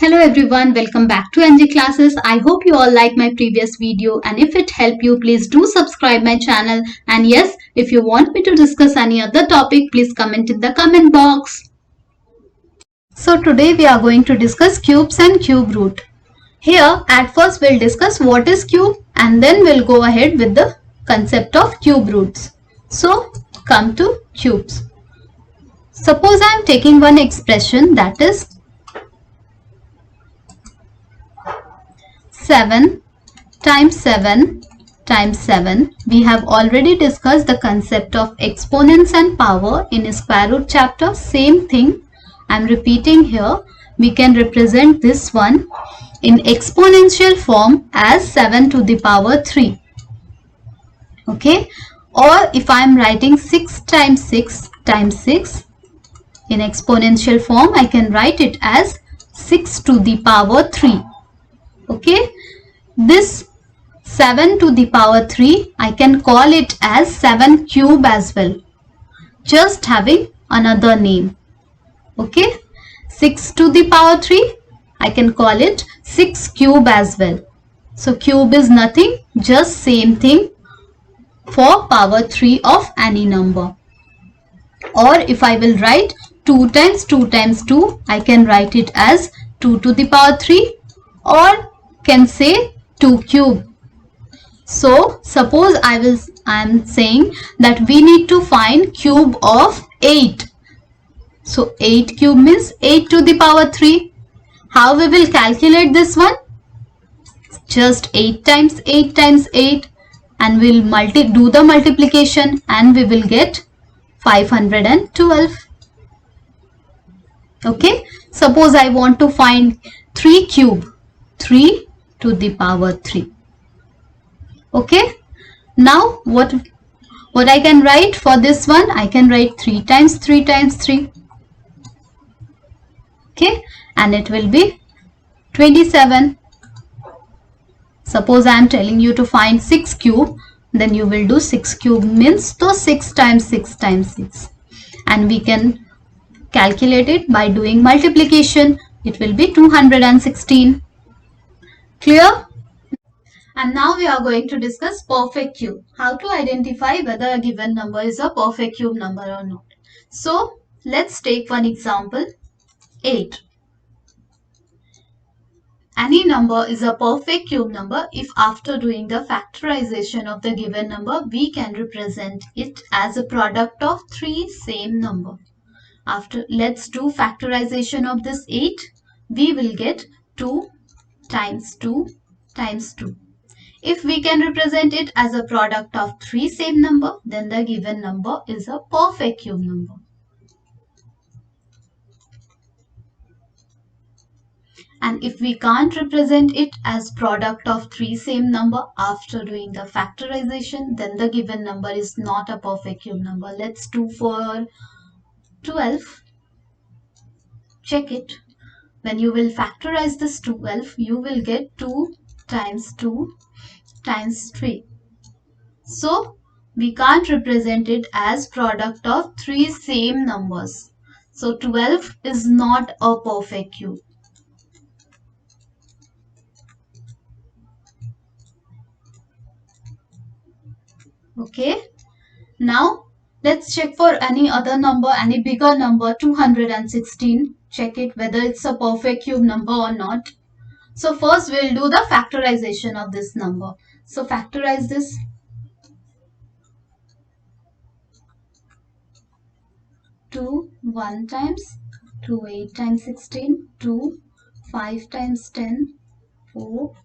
Hello everyone, welcome back to NG Classes. I hope you all like my previous video, and if it helped you, please do subscribe my channel. And yes, if you want me to discuss any other topic, please comment in the comment box. So today we are going to discuss cubes and cube root. Here at first we'll discuss what is cube and then we'll go ahead with the concept of cube roots. So come to cubes. Suppose I am taking one expression, that is 7 times 7 times 7. We have already discussed the concept of exponents and power in square root chapter. Same thing I am repeating here. We can represent this one in exponential form as 7 to the power 3. Okay, or if I am writing 6 times 6 times 6 in exponential form, I can write it as 6 to the power 3. Okay, this 7 to the power 3, I can call it as 7 cube as well, just having another name. Okay, 6 to the power 3, I can call it 6 cube as well. So cube is nothing, just same thing for power 3 of any number. Or if I will write 2 times 2 times 2, I can write it as 2 to the power 3, or can say 2 cube. So suppose I am saying that we need to find cube of 8. So 8 cube means 8 to the power 3. How we will calculate this one? Just 8 times 8 times 8, and we'll do the multiplication and we will get 512. Okay, suppose I want to find 3 cube, 3 to the power 3. Okay, now what I can write for this one? I can write 3 times 3 times 3. Okay, and it will be 27. Suppose I am telling you to find 6 cube, then you will do 6 cube means so 6 times 6 times 6, and we can calculate it by doing multiplication. It will be 216. Clear? And now we are going to discuss perfect cube. How to identify whether a given number is a perfect cube number or not. So let's take one example, 8. Any number is a perfect cube number if after doing the factorization of the given number, we can represent it as a product of 3 same number. After let's do factorization of this 8, we will get 2 times 2 times 2. If we can represent it as a product of 3 same number, then the given number is a perfect cube number. And if we can't represent it as product of 3 same number after doing the factorization, then the given number is not a perfect cube number. Let's do for 12. Check it. When you will factorize this 12, you will get 2 times 2 times 3. So we can't represent it as product of 3 same numbers. So 12 is not a perfect cube. Okay. Now let's check for any other number, any bigger number, 216. Check it whether it's a perfect cube number or not. So first we'll do the factorization of this number. So factorize this. 2 1 times, 2 8 times 16, 2 5 times 10, 4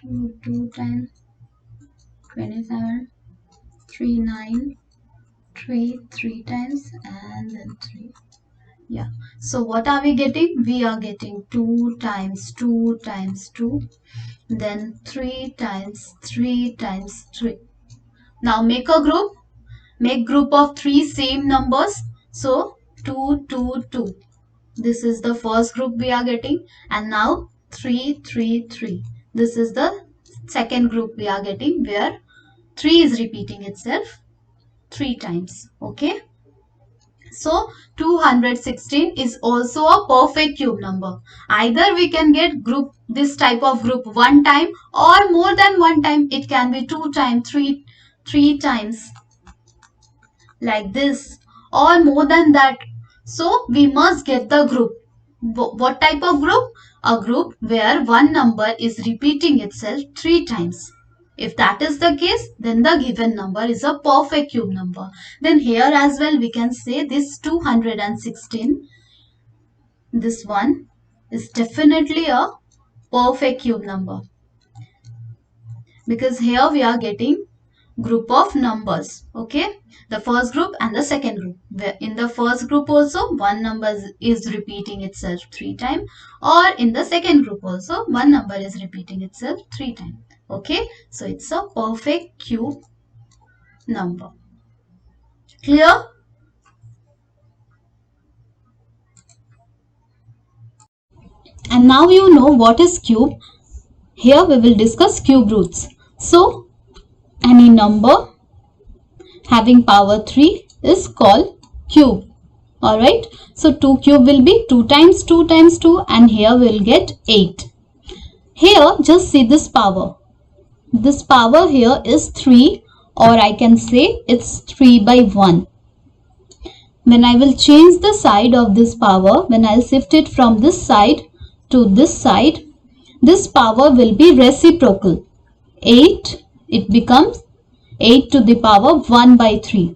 2 2 times 27, 3 9, 3 3 times, and then 3. Yeah, so what are we getting? We are getting 2 times 2 times 2, then 3 times 3 times 3. Now make a group. Make group of 3 same numbers. So 2 2 2. This is the first group we are getting, and now 3 3 3. This is the second group we are getting, where 3 is repeating itself 3 times. Okay. So 216 is also a perfect cube number. Either we can get this type of group one time or more than one time. It can be two times, three times like this or more than that. So we must get the group. What type of group? A group where one number is repeating itself three times. If that is the case, then the given number is a perfect cube number. Then here as well we can say this 216, this one is definitely a perfect cube number. Because here we are getting group of numbers, okay, the first group and the second group. In the first group also one number is repeating itself three times, or in the second group also one number is repeating itself three times. Okay, so it's a perfect cube number. Clear? And now you know what is cube. Here we will discuss cube roots. So any number having power 3 is called cube. Alright, so 2 cube will be 2 times 2 times 2, and here we will get 8. Here just see this power. This power here is 3, or I can say it's 3 by 1. When I will change the side of this power, when I will shift it from this side to this side, this power will be reciprocal. 8, it becomes 8 to the power 1 by 3.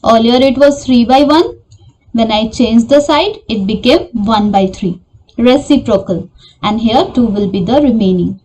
Earlier it was 3 by 1. When I changed the side, it became 1 by 3. Reciprocal. And here 2 will be the remaining.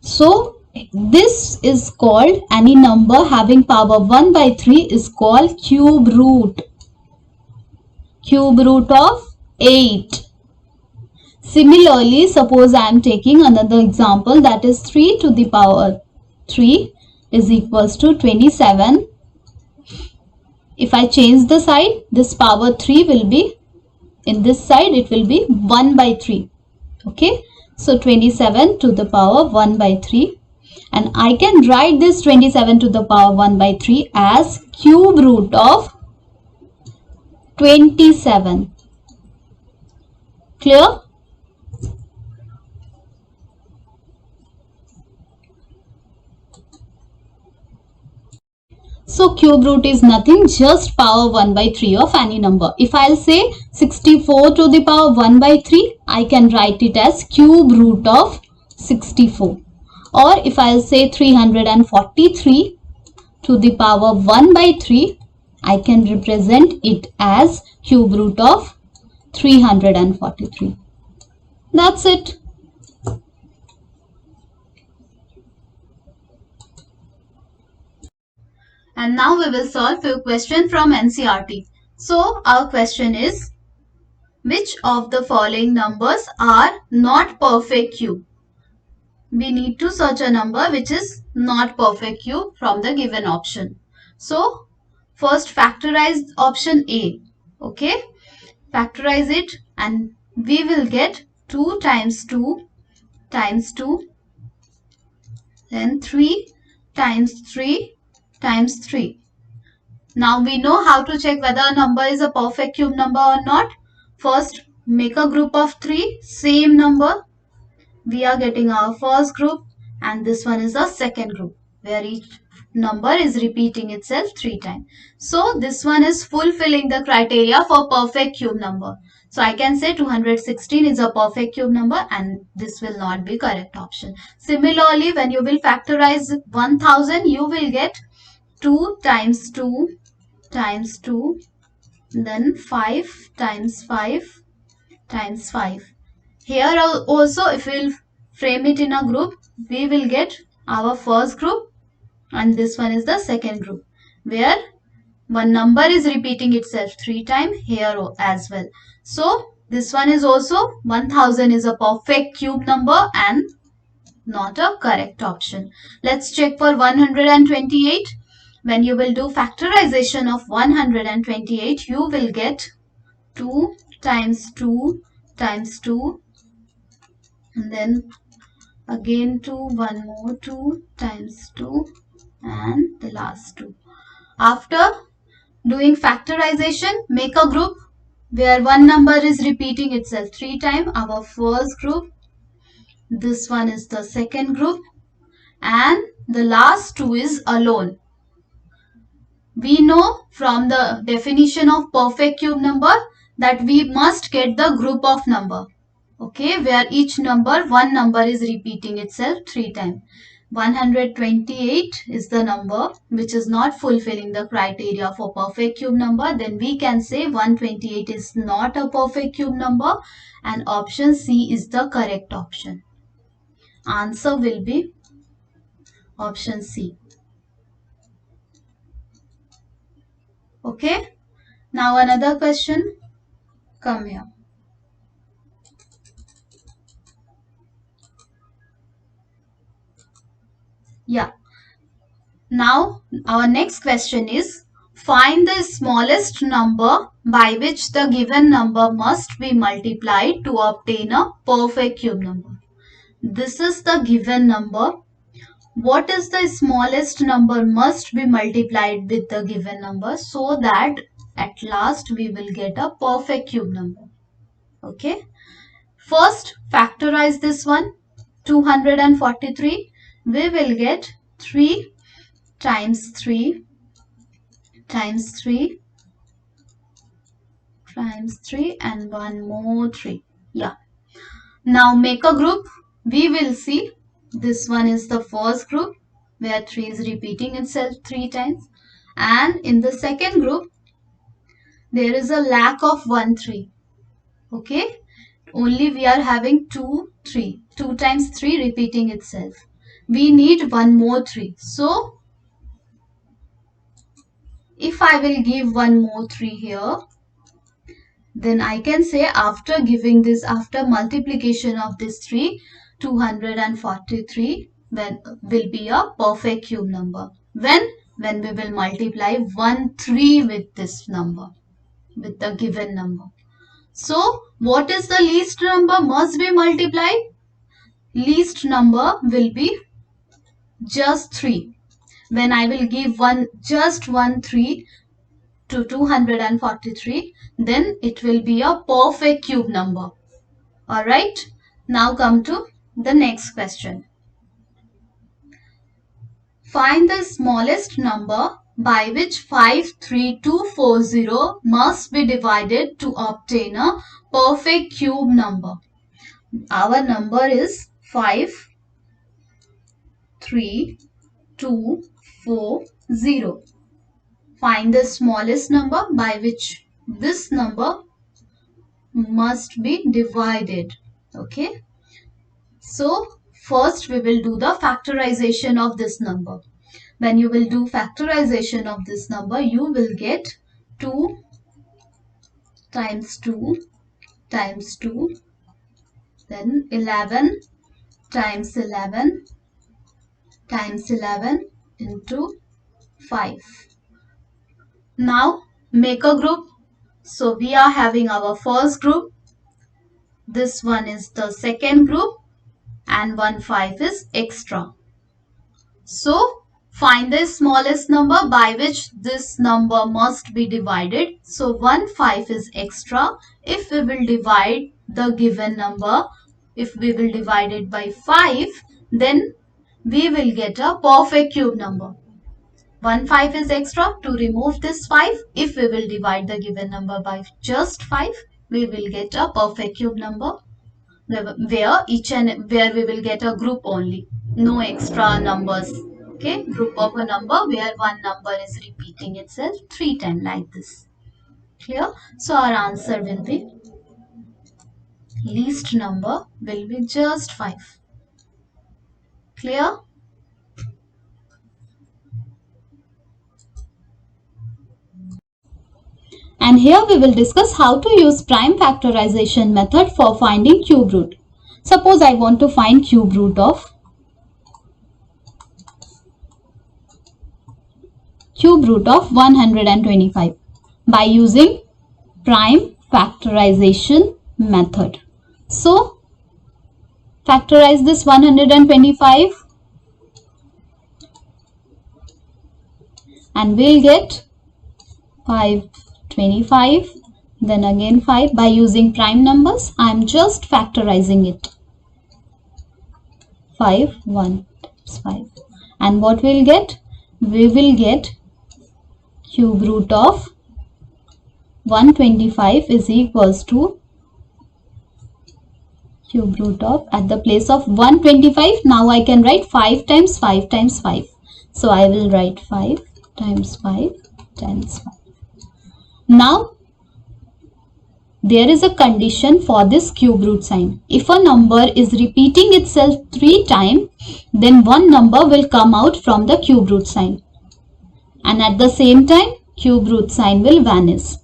So this is called, any number having power 1 by 3 is called cube root. Cube root of 8. Similarly, suppose I am taking another example, that is 3 to the power 3 is equals to 27. If I change the side, this power 3 will be, in this side it will be 1 by 3. Okay, so 27 to the power 1 by 3. And I can write this 27 to the power 1 by 3 as cube root of 27. Clear? So cube root is nothing, just power 1 by 3 of any number. If I'll say 64 to the power 1 by 3, I can write it as cube root of 64. Or if I'll say 343 to the power 1 by 3, I can represent it as cube root of 343. That's it. And now we will solve few questions from NCERT. So our question is, which of the following numbers are not perfect cube? We need to search a number which is not perfect cube from the given option. So first factorize option A. Okay, factorize it and we will get 2 times 2 times 2, then 3 times 3 times 3. Now we know how to check whether a number is a perfect cube number or not. First, make a group of 3, same number. We are getting our first group, and this one is the second group where each number is repeating itself 3 times. So this one is fulfilling the criteria for perfect cube number. So I can say 216 is a perfect cube number, and this will not be correct option. Similarly, when you will factorize 1000, you will get 2 times 2 times 2, then 5 times 5 times 5. Here also, if we will frame it in a group, we will get our first group, and this one is the second group where one number is repeating itself 3 times, here as well. So this one is also 1000 is a perfect cube number and not a correct option. Let's check for 128. When you will do factorization of 128, you will get 2 times 2 times 2, and then again 2, one more 2 times 2, and the last 2. After doing factorization, make a group where one number is repeating itself 3 times. Our first group, this one is the second group, and the last two is alone. We know from the definition of perfect cube number that we must get the group of number, okay, where each number, one number is repeating itself 3 times. 128 is the number which is not fulfilling the criteria for perfect cube number. Then we can say 128 is not a perfect cube number, and option C is the correct option. Answer will be option C. Okay. Now another question. Come here. Yeah. Now our next question is, find the smallest number by which the given number must be multiplied to obtain a perfect cube number. This is the given number. What is the smallest number must be multiplied with the given number so that at last we will get a perfect cube number. Okay. First, factorize this one. 243. We will get 3 times 3 times 3 times 3 and one more 3. Yeah. Now make a group. We will see this one is the first group where 3 is repeating itself 3 times, and in the second group there is a lack of 1 3. Okay, only we are having 2 3. 2 times 3 repeating itself. We need one more 3. So if I will give one more 3 here, then I can say after giving this, after multiplication of this 3, 243 will be a perfect cube number. When we will multiply 1 3 with this number, with the given number. So what is the least number must be multiplied? Least number will be just 3. When I will give just 1 3 to 243, then it will be a perfect cube number. Alright, now come to the next question. Find the smallest number by which 53240 must be divided to obtain a perfect cube number. Our number is 53240. Find the smallest number by which this number must be divided. Okay. So first we will do the factorization of this number. When you will do factorization of this number, you will get 2 times 2 times 2, then 11 times 11 times 11 into 5. Now make a group. So we are having our first group. This one is the second group, and 1 5 is extra. So find the smallest number by which this number must be divided. So 1 5 is extra. If we will divide the given number, if we will divide it by 5, then we will get a perfect cube number. 1 5 is extra. To remove this 5, if we will divide the given number by just 5, we will get a perfect cube number where we will get a group only, no extra numbers. Okay, group of a number where one number is repeating itself 3 times like this. Clear? So our answer will be, least number will be just 5. Clear? And here we will discuss how to use prime factorization method for finding cube root. Suppose I want to find cube root of 125 by using prime factorization method. So factorize this 125 and we'll get 5, 25, then again 5. By using prime numbers, I am just factorizing it. 5, 1 times 5. And what we'll get? We will get cube root of 125 is equals to cube root of, at the place of 125, now I can write 5 times 5 times 5. So I will write 5 times 5 times 5. Now there is a condition for this cube root sign. If a number is repeating itself 3 times, then one number will come out from the cube root sign. And at the same time, cube root sign will vanish.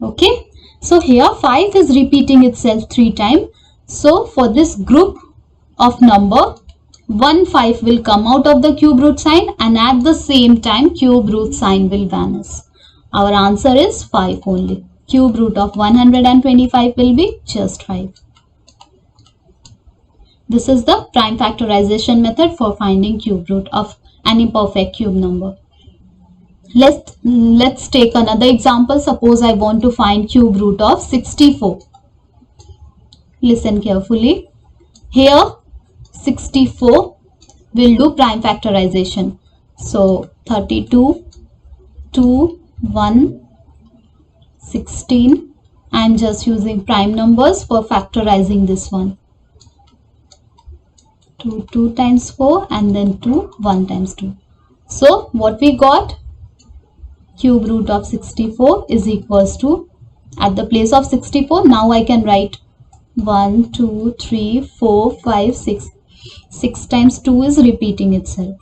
Okay. So here 5 is repeating itself 3 times. So for this group of number, 1 5 will come out of the cube root sign, and at the same time cube root sign will vanish. Our answer is 5 only. Cube root of 125 will be just 5. This is the prime factorization method for finding cube root of any perfect cube number. Let's take another example. Suppose I want to find cube root of 64. Listen carefully. Here 64 will do prime factorization. So 32, 2, 1, 16. I am just using prime numbers for factorizing this one. 2 times 4 and then 2, 1 times 2. So what we got? Cube root of 64 is equals to, at the place of 64, now I can write 1, 2, 3, 4, 5, 6. 6 times 2 is repeating itself.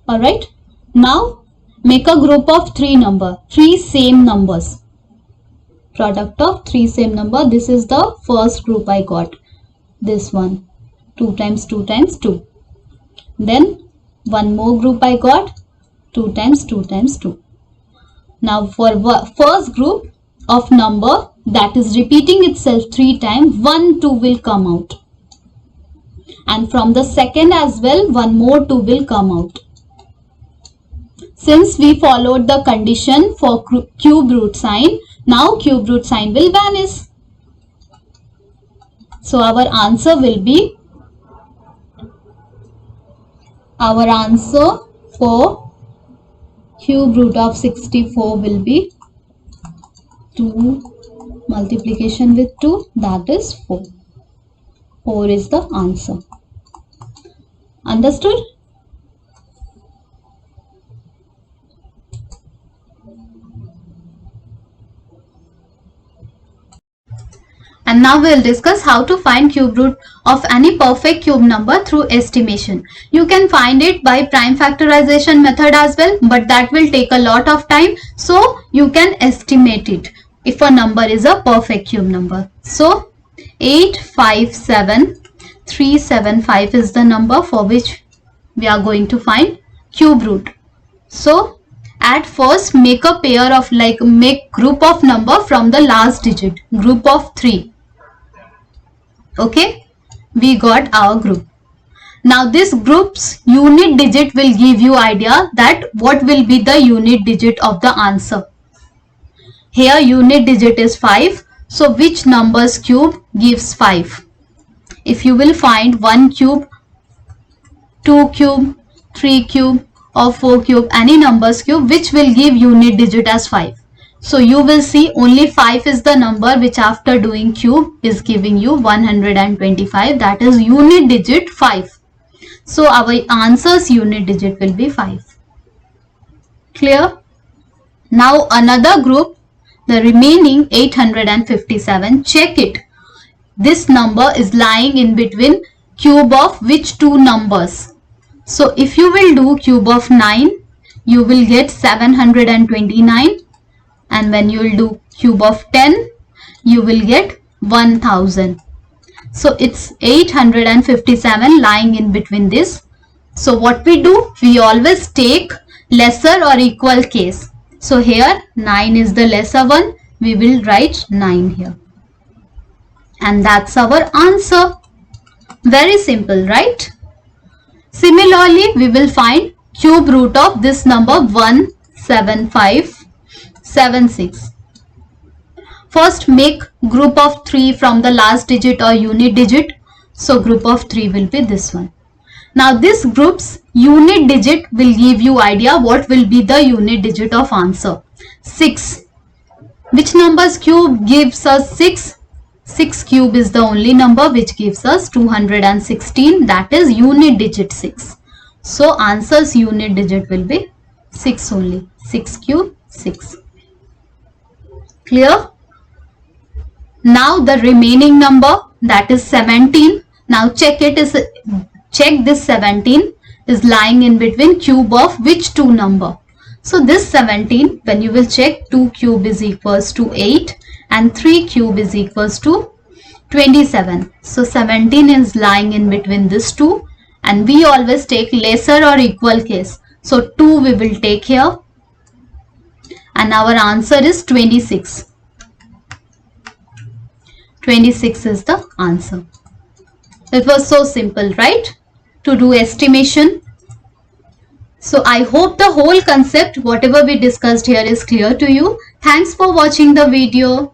Alright, now make a group of 3 same numbers. Product of 3 same number. This is the first group I got. This one, 2 times 2 times 2. Then one more group I got, 2 times 2 times 2. Now for first group of number that is repeating itself 3 times, 1 2 will come out. And from the second as well, one more 2 will come out. Since we followed the condition for cube root sign, now cube root sign will vanish. So our answer will be, our answer for cube root of 64 will be 2 multiplication with 2, that is 4. 4 is the answer. Understood? And now we will discuss how to find cube root of any perfect cube number through estimation. You can find it by prime factorization method as well, but that will take a lot of time. So you can estimate it if a number is a perfect cube number. So 857375 is the number for which we are going to find cube root. So at first make a pair of make group of number from the last digit, group of 3. Okay, we got our group. Now this group's unit digit will give you idea that what will be the unit digit of the answer. Here unit digit is 5. So which number's cube gives 5? If you will find 1 cube, 2 cube, 3 cube or 4 cube, any number's cube which will give unit digit as 5. So you will see only 5 is the number which after doing cube is giving you 125, that is unit digit 5. So our answer's unit digit will be 5. Clear? Now another group, the remaining 857, check it. This number is lying in between cube of which two numbers? So if you will do cube of 9, you will get 729. And when you will do cube of 10, you will get 1000. So it's 857 lying in between this. So what we do? We always take lesser or equal case. So here 9 is the lesser one. We will write 9 here. And that's our answer. Very simple, right? Similarly, we will find cube root of this number 17576. First, make group of 3 from the last digit or unit digit. So group of 3 will be this one. Now this group's unit digit will give you idea what will be the unit digit of answer. 6. Which number's cube gives us 6? 6 cube is the only number which gives us 216. That is unit digit 6. So answer's unit digit will be 6 only. 6 cube 6. Clear? Now the remaining number, that is 17. Now check this 17 is lying in between cube of which two number? So this 17, when you will check, 2 cube is equals to 8 and 3 cube is equals to 27. So 17 is lying in between this two, and we always take lesser or equal case. So 2 we will take here, and our answer is 26. 26 is the answer. It was so simple, right? To do estimation. So I hope the whole concept, whatever we discussed here, is clear to you. Thanks for watching the video.